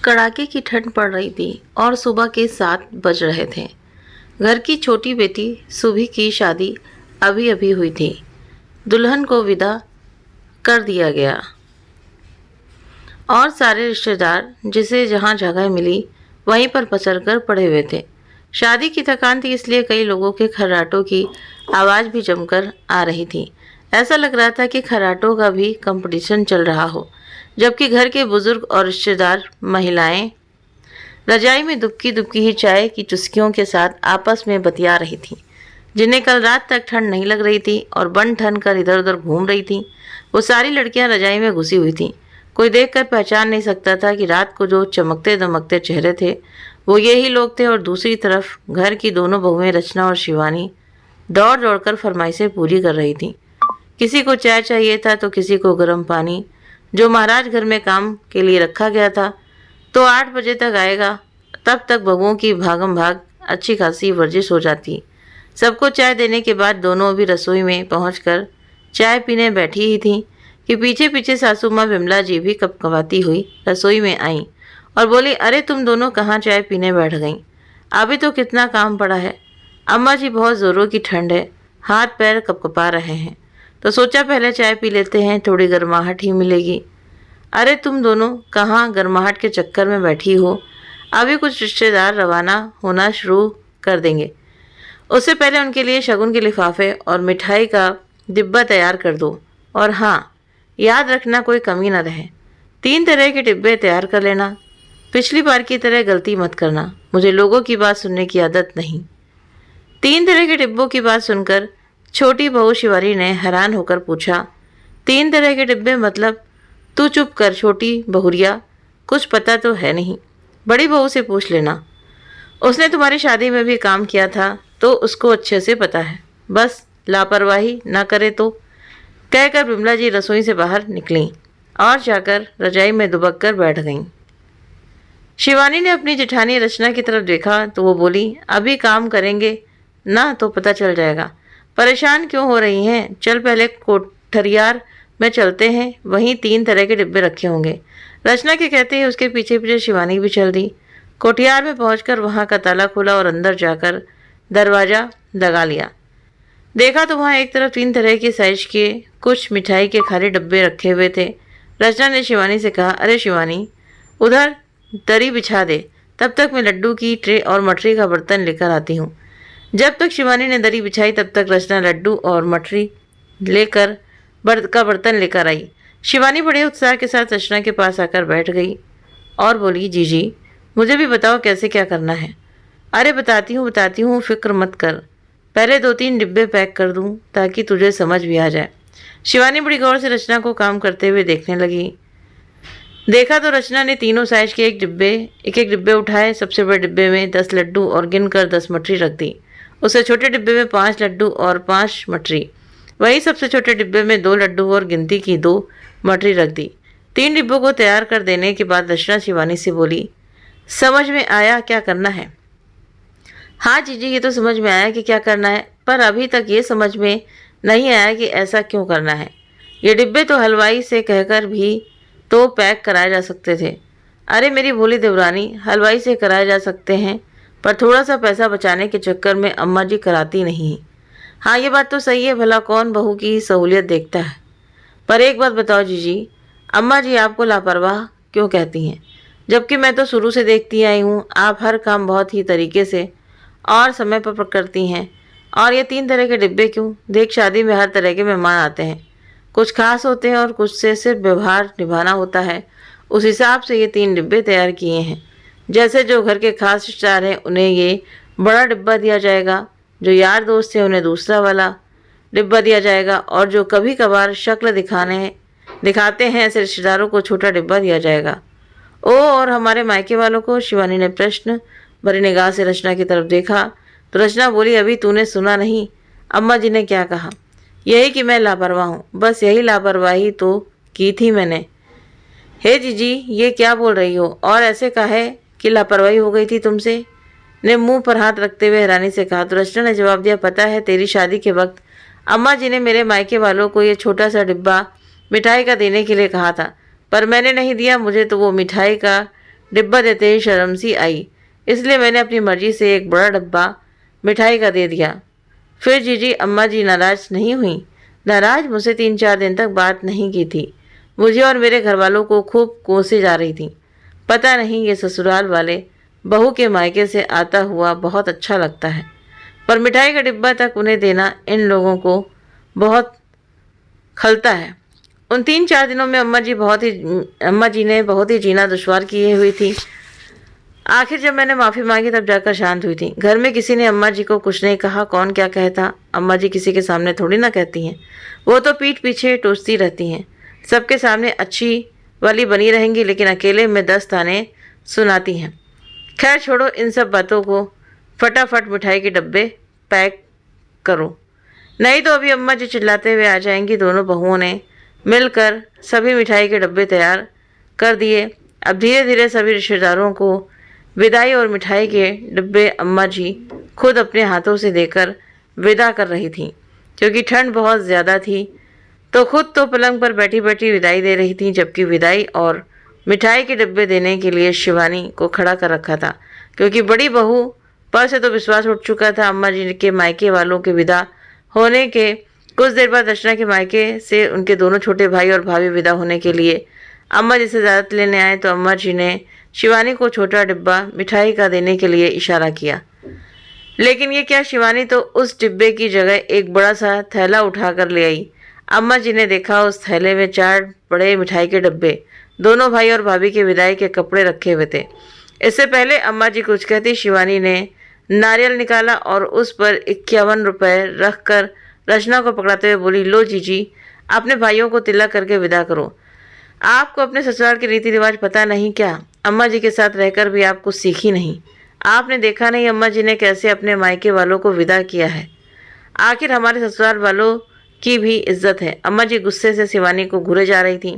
कड़ाके की ठंड पड़ रही थी और सुबह के 7 बज रहे थे। घर की छोटी बेटी सुभी की शादी अभी अभी हुई थी। दुल्हन को विदा कर दिया गया और सारे रिश्तेदार जिसे जहां जगह मिली वहीं पर पसरकर पड़े हुए थे। शादी की थकान थी, इसलिए कई लोगों के खर्राटों की आवाज़ भी जमकर आ रही थी। ऐसा लग रहा था कि खर्राटों का भी कंपटीशन चल रहा हो, जबकि घर के बुजुर्ग और रिश्तेदार महिलाएं रजाई में दुबकी दुबकी ही चाय की चुस्कियों के साथ आपस में बतिया रही थीं, जिन्हें कल रात तक ठंड नहीं लग रही थी और बन ठन कर इधर उधर घूम रही थीं। वो सारी लड़कियां रजाई में घुसी हुई थीं। कोई देखकर पहचान नहीं सकता था कि रात को जो चमकते दमकते चेहरे थे वो यही लोग थे। और दूसरी तरफ घर की दोनों बहुएं रचना और शिवानी दौड़ दौड़कर फरमाइशें पूरी कर रही थीं। किसी को चाय चाहिए था तो किसी को गर्म पानी, जो महाराज घर में काम के लिए रखा गया था तो 8 बजे तक आएगा। तब तक बहुओं की भागम भाग अच्छी खासी वर्जिश हो जाती। सबको चाय देने के बाद दोनों भी रसोई में पहुंचकर चाय पीने बैठी ही थीं कि पीछे पीछे सासू माँ विमला जी भी कपकपाती हुई रसोई में आईं और बोली, अरे तुम दोनों कहाँ चाय पीने बैठ गईं? अभी तो कितना काम पड़ा है। अम्मा जी बहुत ज़ोरों की ठंड है, हाथ पैर कपकपा रहे हैं, तो सोचा पहले चाय पी लेते हैं, थोड़ी गर्माहट ही मिलेगी। अरे तुम दोनों कहाँ गर्माहट के चक्कर में बैठी हो? अभी कुछ रिश्तेदार रवाना होना शुरू कर देंगे, उससे पहले उनके लिए शगुन के लिफाफे और मिठाई का डिब्बा तैयार कर दो। और हाँ, याद रखना कोई कमी न रहे। 3 तरह के डिब्बे तैयार कर लेना। पिछली बार की तरह गलती मत करना, मुझे लोगों की बात सुनने की आदत नहीं। 3 तरह के डिब्बों की बात सुनकर छोटी बहू शिवानी ने हैरान होकर पूछा, 3 तरह के डिब्बे मतलब? तू चुप कर छोटी बहुरिया, कुछ पता तो है नहीं, बड़ी बहू से पूछ लेना। उसने तुम्हारी शादी में भी काम किया था तो उसको अच्छे से पता है, बस लापरवाही ना करे तो। कहकर विमला जी रसोई से बाहर निकलीं और जाकर रजाई में दुबक कर बैठ गईं। शिवानी ने अपनी जेठानी रचना की तरफ देखा तो वो बोली, अभी काम करेंगे ना तो पता चल जाएगा, परेशान क्यों हो रही हैं? चल पहले कोठरियार में चलते हैं, वहीं 3 तरह के डिब्बे रखे होंगे। रचना के कहते ही उसके पीछे पीछे शिवानी भी चल दी। कोठियार में पहुंचकर वहां का ताला खोला और अंदर जाकर दरवाज़ा लगा लिया। देखा तो वहां एक तरफ 3 तरह के साइज के कुछ मिठाई के खाली डब्बे रखे हुए थे। रचना ने शिवानी से कहा, अरे शिवानी, उधर दरी बिछा दे, तब तक मैं लड्डू की ट्रे और मठरी का बर्तन लेकर आती हूँ। जब तक शिवानी ने दरी बिछाई तब तक रचना लड्डू और मठरी लेकर बर्तन लेकर आई। शिवानी बड़े उत्साह के साथ रचना के पास आकर बैठ गई और बोली, जीजी मुझे भी बताओ कैसे क्या करना है। अरे बताती हूँ, फिक्र मत कर, पहले 2-3 डिब्बे पैक कर दूँ ताकि तुझे समझ भी आ जाए। शिवानी बड़ी गौर से रचना को काम करते हुए देखने लगी। देखा तो रचना ने तीनों साइज के एक एक डिब्बे उठाए। सबसे बड़े डिब्बे में 10 लड्डू और गिनकर 10 मठरी रख दी। उससे छोटे डिब्बे में 5 लड्डू और 5 मठरी, वही सबसे छोटे डिब्बे में 2 लड्डू और गिनती की 2 मठरी रख दी। 3 डिब्बों को तैयार कर देने के बाद रचना शिवानी से बोली, समझ में आया क्या करना है? हाँ जीजी, ये तो समझ में आया कि क्या करना है, पर अभी तक ये समझ में नहीं आया कि ऐसा क्यों करना है। ये डिब्बे तो हलवाई से कहकर भी तो पैक कराए जा सकते थे। अरे मेरी भोली देवरानी, हलवाई से कराए जा सकते हैं, पर थोड़ा सा पैसा बचाने के चक्कर में अम्मा जी कराती नहीं। हाँ ये बात तो सही है, भला कौन बहू की सहूलियत देखता है। पर एक बात बताओ जीजी, अम्मा जी आपको लापरवाह क्यों कहती हैं? जबकि मैं तो शुरू से देखती आई हूँ आप हर काम बहुत ही तरीके से और समय पर करती हैं। और ये 3 तरह के डिब्बे क्यों? देख, शादी में हर तरह के मेहमान आते हैं, कुछ खास होते हैं और कुछ से सिर्फ व्यवहार निभाना होता है। उस हिसाब से ये 3 डिब्बे तैयार किए हैं। जैसे जो घर के खास रिश्तेदार हैं उन्हें ये बड़ा डिब्बा दिया जाएगा, जो यार दोस्त हैं उन्हें दूसरा वाला डिब्बा दिया जाएगा, और जो कभी कभार शक्ल दिखाते हैं ऐसे रिश्तेदारों को छोटा डिब्बा दिया जाएगा। ओ, और हमारे मायके वालों को? शिवानी ने प्रश्न भरी निगाह से रचना की तरफ देखा तो रचना बोली, अभी तूने सुना नहीं अम्मा जी ने क्या कहा? यही कि मैं लापरवाह हूँ, बस यही लापरवाही तो की थी मैंने। हे जीजी, ये क्या बोल रही हो? और ऐसे कहे कि लापरवाही हो गई थी तुमसे? ने मुंह पर हाथ रखते हुए हैरानी से कहा। तो रचना ने जवाब दिया, पता है तेरी शादी के वक्त अम्मा जी ने मेरे मायके वालों को ये छोटा सा डिब्बा मिठाई का देने के लिए कहा था, पर मैंने नहीं दिया। मुझे तो वो मिठाई का डिब्बा देते ही शर्म सी आई, इसलिए मैंने अपनी मर्जी से एक बड़ा डब्बा मिठाई का दे दिया। फिर जीजी अम्मा जी नाराज नहीं हुई। नाराज मुझसे 3-4 दिन तक बात नहीं की थी। मुझे और मेरे घर वालों को खूब कोसे जा रही थी। पता नहीं ये ससुराल वाले बहू के मायके से आता हुआ बहुत अच्छा लगता है, पर मिठाई का डिब्बा तक उन्हें देना इन लोगों को बहुत खलता है। उन 3-4 दिनों में अम्मा जी ने बहुत ही जीना दुश्वार किए हुई थी। आखिर जब मैंने माफ़ी मांगी तब जाकर शांत हुई थी। घर में किसी ने अम्मा जी को कुछ नहीं कहा, कौन क्या कहता। अम्मा जी किसी के सामने थोड़ी ना कहती हैं, वो तो पीठ पीछे टोसती रहती हैं। सबके सामने अच्छी वाली बनी रहेंगी, लेकिन अकेले में 10 ताने सुनाती हैं। खैर छोड़ो इन सब बातों को, फटाफट मिठाई के डब्बे पैक करो, नहीं तो अभी अम्मा जी चिल्लाते हुए आ जाएंगी। दोनों बहुओं ने मिलकर सभी मिठाई के डब्बे तैयार कर दिए। अब धीरे धीरे सभी रिश्तेदारों को विदाई और मिठाई के डब्बे अम्मा जी खुद अपने हाथों से देकर विदा कर रही थीं। क्योंकि ठंड बहुत ज़्यादा थी तो खुद तो पलंग पर बैठी बैठी विदाई दे रही थीं, जबकि विदाई और मिठाई के डब्बे देने के लिए शिवानी को खड़ा कर रखा था। क्योंकि बड़ी बहू पर से तो विश्वास उठ चुका था। अम्मा जी के मायके वालों के विदा होने के कुछ देर बाद दर्शना के मायके से उनके दोनों छोटे भाई और भाभी विदा होने के लिए अम्मा जी से इजाज़त लेने आए, तो अम्मा जी ने शिवानी को छोटा डिब्बा मिठाई का देने के लिए इशारा किया। लेकिन ये क्या, शिवानी तो उस डिब्बे की जगह एक बड़ा सा थैला उठाकर ले आई। अम्मा जी ने देखा उस थैले में 4 बड़े मिठाई के डब्बे, दोनों भाई और भाभी के विदाई के कपड़े रखे हुए थे। इससे पहले अम्मा जी कुछ कहती, शिवानी ने नारियल निकाला और उस पर 51 रुपये रख कर रचना को पकड़ाते हुए बोली, लो जीजी, अपने भाइयों को तिलक करके विदा करो। आपको अपने ससुराल के रीति रिवाज पता नहीं क्या? अम्मा जी के साथ रहकर भी आप कुछ सीखी नहीं? आपने देखा नहीं अम्मा जी ने कैसे अपने मायके वालों को विदा किया है? आखिर हमारे ससुराल वालों की भी इज्जत है। अम्मा जी गुस्से से शिवानी को घूरे जा रही थी,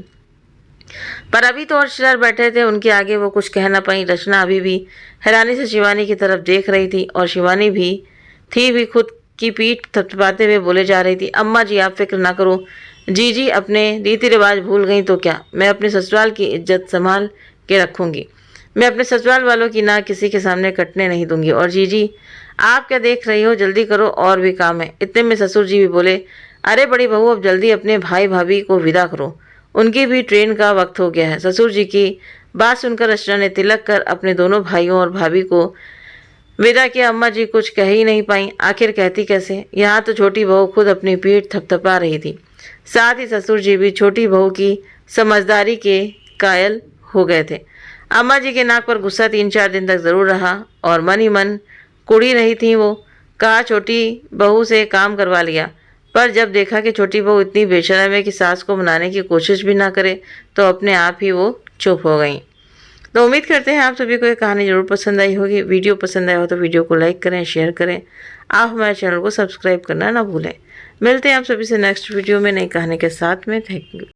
पर अभी तो और रिश्तेदार बैठे थे, उनके आगे वो कुछ कह ना पाई। रचना अभी भी हैरानी से शिवानी की तरफ देख रही थी और शिवानी भी खुद की पीठ थपथपाते हुए बोले जा रही थी, अम्मा जी आप फिक्र ना करो, जीजी अपने रीति रिवाज भूल गई तो क्या, मैं अपने ससुराल की इज्जत संभाल के रखूंगी। मैं अपने ससुराल वालों की ना किसी के सामने कटने नहीं दूंगी। और जीजी आप क्या देख रही हो, जल्दी करो और भी काम है। इतने में ससुर जी भी बोले, अरे बड़ी बहू अब जल्दी अपने भाई भाभी को विदा करो, उनकी भी ट्रेन का वक्त हो गया है। ससुर जी की बात सुनकर रचना ने तिलक कर अपने दोनों भाइयों और भाभी को विदा किया। अम्मा जी कुछ कह ही नहीं पाई, आखिर कहती कैसे। यहाँ तो छोटी बहू खुद अपनी पीठ थपथपा रही थी, साथ ही ससुर जी भी छोटी बहू की समझदारी के कायल हो गए थे। अम्मा जी के नाक पर गुस्सा 3-4 दिन तक जरूर रहा और मन ही मन कुड़ी रही थी। वो कहा छोटी बहू से काम करवा लिया, पर जब देखा कि छोटी बहू इतनी बेशर्म है कि सास को मनाने की कोशिश भी ना करे, तो अपने आप ही वो चुप हो गई। तो उम्मीद करते हैं आप सभी को ये कहानी जरूर पसंद आई होगी। वीडियो पसंद आया हो तो वीडियो को लाइक करें, शेयर करें। आप हमारे चैनल को सब्सक्राइब करना ना भूलें। मिलते हैं आप सभी से नेक्स्ट वीडियो में नई कहानी के साथ में। Thank you.